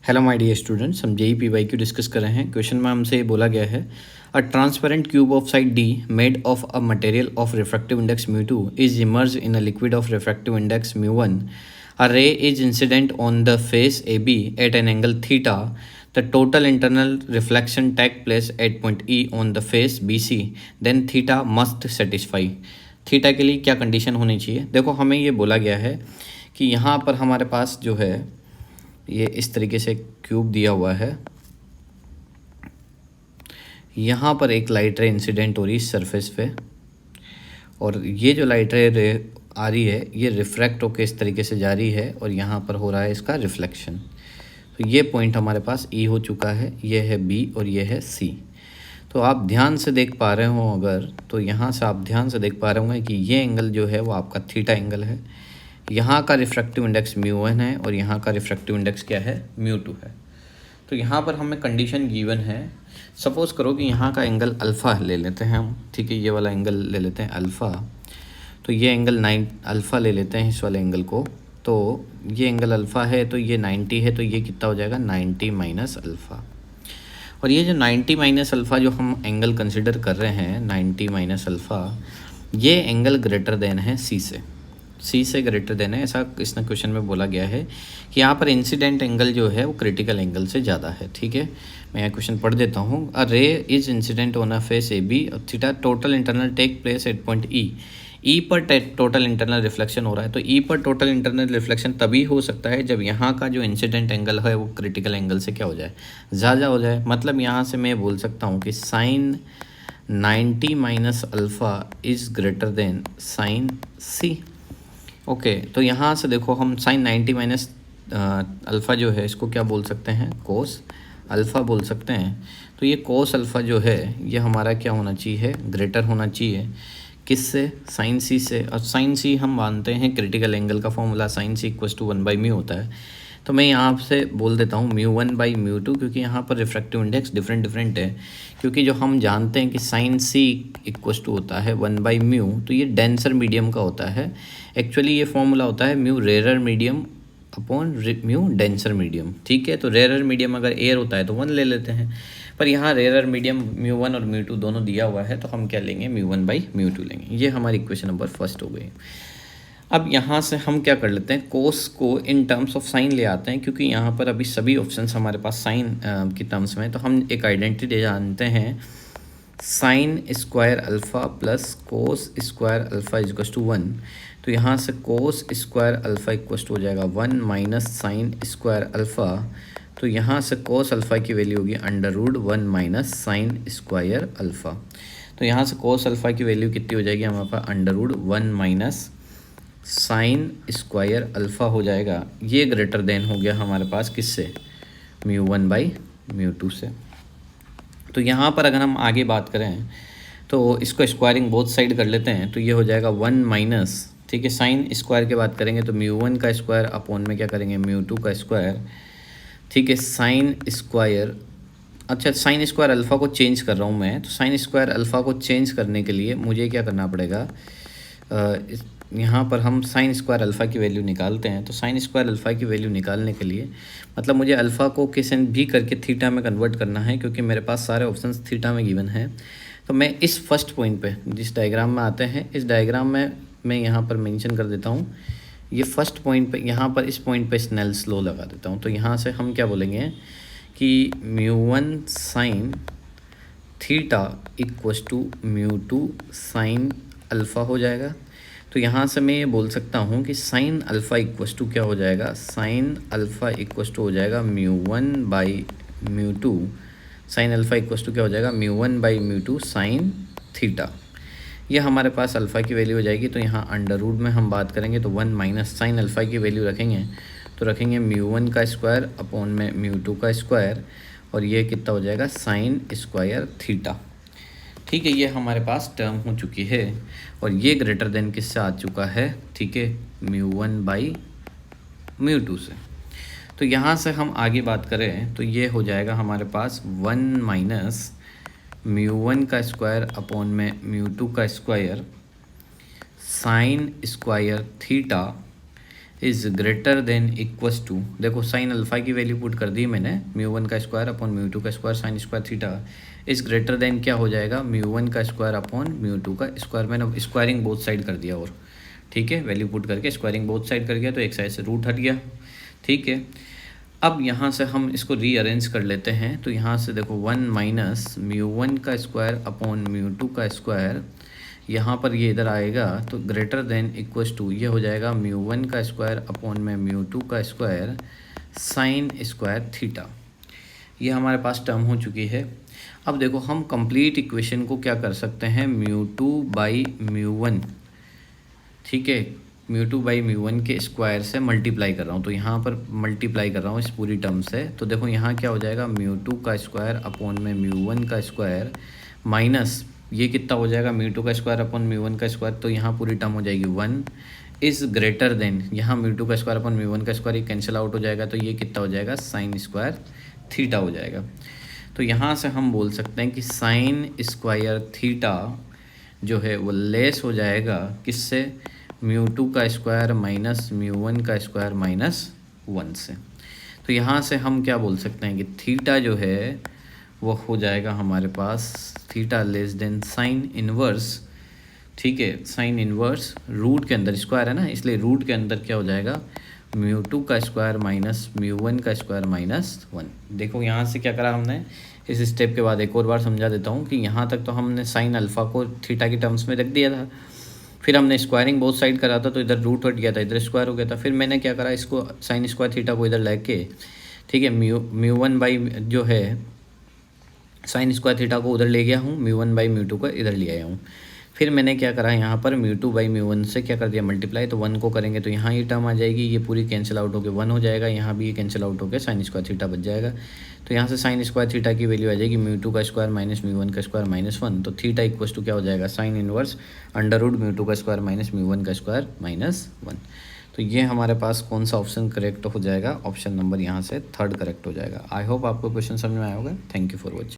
Hello my dear students, हम JE P Q discuss कर रहे हैं। क्वेश्चन में हमसे ये बोला गया है a transparent cube of side D made of a material of refractive index mu two is emerge in a liquid of refractive index mu one. A ray is incident on the face A B at an angle theta. The total internal reflection take place at point E on the face B C. Then theta must satisfy. Theta के लिए क्या condition होनी चाहिए? देखो, हमें ये बोला गया है कि यहाँ पर हमारे पास जो है ये इस तरीके से क्यूब दिया हुआ है। यहाँ पर एक लाइट रे इंसिडेंट हो रही है सरफेस पे, और ये जो लाइट रे आ रही है ये रिफ्रैक्ट होकर इस तरीके से जा रही है, और यहाँ पर हो रहा है इसका रिफ्लेक्शन। तो ये पॉइंट हमारे पास ई हो चुका है, ये है बी और ये है सी। तो आप ध्यान से देख पा रहे हो अगर, तो यहाँ से आप ध्यान से देख पा रहे होंगे कि ये एंगल जो है वो आपका थीटा एंगल है। यहाँ का रिफ्रैक्टिव इंडेक्स म्यू वन है और यहाँ का रिफ्रैक्टिव इंडेक्स क्या है? म्यू टू है। तो यहाँ पर हमें कंडीशन गिवन है। सपोज़ करो कि यहाँ का एंगल अल्फ़ा ले लेते हैं हम, ठीक है, ये वाला एंगल ले लेते हैं अल्फ़ा। तो ये एंगल 9 अल्फ़ा ले लेते हैं इस वाले एंगल को। तो ये एंगल अल्फ़ा है तो ये 90 है, तो ये कितना हो जाएगा? 90 माइनस अल्फ़ा। और ये जो 90 माइनस अल्फ़ा जो हम एंगल कंसिडर कर रहे हैं, 90 माइनस अल्फ़ा, ये एंगल ग्रेटर देन है सी से ग्रेटर देन है, ऐसा इसने क्वेश्चन में बोला गया है कि यहाँ पर इंसिडेंट एंगल जो है वो क्रिटिकल एंगल से ज़्यादा है। ठीक है, मैं यहाँ क्वेश्चन पढ़ देता हूँ। A ray is incident on a face A B theta, total internal take place at point E पर टोटल इंटरनल रिफ्लेक्शन हो रहा है। तो ई पर टोटल इंटरनल रिफ्लेक्शन तभी हो सकता है जब यहाँ का जो इंसिडेंट एंगल है वो क्रिटिकल एंगल से क्या हो जाए? ज़्यादा हो जाए। मतलब यहाँ से मैं बोल सकता हूँ कि sine 90 minus alpha is greater than sine C. Okay, तो यहाँ से देखो, हम साइन 90 माइनस अल्फ़ा जो है इसको क्या बोल सकते हैं? कोस अल्फ़ा बोल सकते हैं। तो ये कोस अल्फ़ा जो है ये हमारा क्या होना चाहिए? ग्रेटर होना चाहिए। किससे? साइन सी से। और साइन सी हम मानते हैं क्रिटिकल एंगल का formula sine C equals to 1/μ होता है। तो मैं यहाँ से बोल देता हूँ μ1/μ2, क्योंकि यहाँ पर रिफ्रैक्टिव इंडेक्स डिफरेंट है। क्योंकि जो हम जानते हैं कि साइन सी इक्वस टू होता है 1/μ, तो ये डेंसर मीडियम का होता है। एक्चुअली ये फॉर्मूला होता है mu rarer medium upon mu denser medium. ठीक है, तो रेरर मीडियम अगर एयर होता है तो 1 ले लेते हैं, पर यहाँ रेरर मीडियम μ1 और μ2 दोनों दिया हुआ है, तो हम क्या लेंगे? μ1/μ2 लेंगे। ये हमारी इक्वेशन नंबर फर्स्ट हो गई। अब यहाँ से हम क्या कर लेते हैं? कोस को इन टर्म्स ऑफ साइन ले आते हैं, क्योंकि यहाँ पर अभी सभी ऑप्शंस हमारे पास साइन की टर्म्स में। तो हम एक आइडेंटिटी जानते हैं, sine square alpha plus cos square alpha equals to 1। तो यहाँ से cos square alpha equals to हो जाएगा 1 माइनस साइन स्क्वायर अल्फ़ा। तो यहाँ से कोस अल्फ़ा की वैल्यू होगी √1 माइनस साइन स्क्वायर अल्फ़ा। तो यहाँ से कोस अल्फ़ा की वैल्यू कितनी हो जाएगी हमारे पास? √1 माइनस साइन स्क्वायर अल्फ़ा हो जाएगा। ये ग्रेटर देन हो गया हमारे पास किससे? μ1/μ2 से। तो यहाँ पर अगर हम आगे बात करें तो इसको स्क्वायरिंग बोथ साइड कर लेते हैं, तो ये हो जाएगा 1 माइनस, ठीक है, साइन स्क्वायर की बात करेंगे तो μ1 का स्क्वायर अपॉन में क्या करेंगे? μ2 का स्क्वायर। ठीक है, साइन स्क्वायर, अच्छा साइन स्क्वायर अल्फ़ा को चेंज कर रहा हूँ मैं। तो साइन स्क्वायर अल्फ़ा को चेंज करने के लिए मुझे क्या करना पड़ेगा? यहाँ पर हम साइन स्क्वायर अल्फ़ा की वैल्यू निकालते हैं। तो साइन स्क्वायर अल्फ़ा की वैल्यू निकालने के लिए मतलब मुझे अल्फ़ा को किसी भी करके थीटा में कन्वर्ट करना है, क्योंकि मेरे पास सारे ऑप्शंस थीटा में गिवन है। तो मैं इस फर्स्ट पॉइंट पे जिस डायग्राम में आते हैं, इस डायग्राम में मैं यहाँ पर मेंशन कर देता हूँ, ये फर्स्ट पॉइंट पे, यहाँ पर इस पॉइंट पे स्नेल्स लॉ लगा देता हूँ। तो यहाँ से हम क्या बोलेंगे कि μ1 sine theta equals to μ2 sine alpha हो जाएगा। तो यहाँ से मैं ये बोल सकता हूँ कि साइन अल्फ़ा इक्वस टू क्या हो जाएगा? साइन अल्फ़ा इक्वस टू हो जाएगा μ1/μ2। साइन अल्फ़ा इक्वस टू क्या हो जाएगा? μ1/μ2 साइन थीटा। ये हमारे पास अल्फ़ा की वैल्यू हो जाएगी। तो यहाँ अंडर रूट में हम बात करेंगे तो 1 माइनस साइन अल्फ़ा की वैल्यू रखेंगे, तो रखेंगे μ1 का स्क्वायर अपॉन में μ2 का स्क्वायर, और ये कितना हो जाएगा? Sign square theta. ठीक है, ये हमारे पास टर्म हो चुकी है, और ये ग्रेटर देन किससे आ चुका है? ठीक है, μ1/μ2 से। तो यहाँ से हम आगे बात करें तो ये हो जाएगा हमारे पास 1 माइनस μ1 का स्क्वायर अपॉन में μ2 का square sine square theta is greater than equals to, देखो साइन अल्फ़ा की वैल्यू पुट कर दी मैंने, म्यू 1 का स्क्वायर अपॉन म्यू 2 का square sine square theta is greater then क्या हो जाएगा, म्यू 1 का स्क्वायर अपॉन म्यू 2 का स्क्वायर। मैंने स्क्वायरिंग बोथ साइड कर दिया, और ठीक है वैल्यू पुट करके स्क्वायरिंग बोथ साइड कर गया तो एक साइड से रूट हट गया। ठीक है, अब यहाँ से हम इसको रीअरेंज कर लेते हैं। तो यहाँ से देखो 1 माइनस म्यू 1 का स्क्वायर अपॉन म्यू 2 का स्क्वायर, यहाँ पर ये इधर आएगा तो ग्रेटर देन इक्वस टू ये हो जाएगा म्यू 1 का स्क्वायर अपॉन में म्यू 2 का स्क्वायर साइन स्क्वायर थीटा। ये हमारे पास टर्म हो चुकी है। अब देखो हम कंप्लीट इक्वेशन को क्या कर सकते हैं, म्यू 2 बाई म्यू 1, ठीक है, म्यू 2 बाई म्यू 1 के स्क्वायर से मल्टीप्लाई कर रहा हूँ। तो यहाँ पर मल्टीप्लाई कर रहा हूँ इस पूरी टर्म से। तो देखो यहाँ क्या हो जाएगा, म्यू 2 का स्क्वायर अपॉन में म्यू 1 का स्क्वायर माइनस ये कितना हो जाएगा, म्यू 2 का स्क्वायर अपॉन म्यू 1 का स्क्वायर। तो यहाँ पूरी टर्म हो जाएगी 1 इज़ ग्रेटर देन, यहाँ म्यू 2 का स्क्वायर अपॉन म्यू 1 का स्क्वायर ये कैंसिल आउट हो जाएगा। तो ये कितना हो जाएगा, साइन स्क्वायर थीटा हो जाएगा। तो यहाँ से हम बोल सकते हैं कि साइन स्क्वायर थीटा जो है वो लेस हो जाएगा किससे, म्यू 2 का स्क्वायर माइनस म्यू 1 का स्क्वायर माइनस 1 से। तो यहाँ से हम क्या बोल सकते हैं कि थीटा जो है वो हो जाएगा हमारे पास theta less than sine inverse, ठीक है, साइन इनवर्स रूट के अंदर स्क्वायर है ना, इसलिए रूट के अंदर क्या हो जाएगा, म्यू 2 का स्क्वायर माइनस म्यू 1 का स्क्वायर माइनस 1। देखो यहाँ से क्या करा हमने, इस स्टेप के बाद एक और बार समझा देता हूँ कि यहाँ तक तो हमने साइन अल्फ़ा को थीटा की टर्म्स में रख दिया था, फिर हमने स्क्वायरिंग बोथ साइड करा था तो इधर रूट हट गया था, इधर स्क्वायर हो गया था। फिर मैंने क्या करा, इसको साइन स्क्वायर थीटा को इधर लेके, ठीक है, म्यू 1 बाई जो है साइन स्क्वायर थीटा को उधर ले गया हूँ, म्यू 1 बाई म्यू 2 को इधर ले आया हूँ। फिर मैंने क्या करा, यहाँ पर म्यू 2 बाई म्यू 1 से क्या कर दिया मल्टीप्लाई, तो 1 को करेंगे तो यहाँ ये टर्म आ जाएगी, ये पूरी कैंसिल आउट होकर 1 हो जाएगा, यहाँ भी ये कैंसिल आउट होकर साइन स्क्वायर थीटा बच जाएगा। तो यहाँ से साइन स्क्वायर थीटा की वैल्यू आ जाएगी म्यू 2 का स्क्वायर माइनस म्यू 1 का स्क्वायर माइनस 1। तो थीटा इक्वस टू क्या हो जाएगा, sine inverse under root mu 2 का स्क्वायर माइनस म्यू 1 का स्क्वायर माइनस 1। तो ये हमारे पास कौन सा ऑप्शन करेक्ट हो जाएगा, ऑप्शन नंबर यहाँ से 3rd करेक्ट हो जाएगा। आई होप आपको क्वेश्चन समझ में आया होगा। Thank you for watching.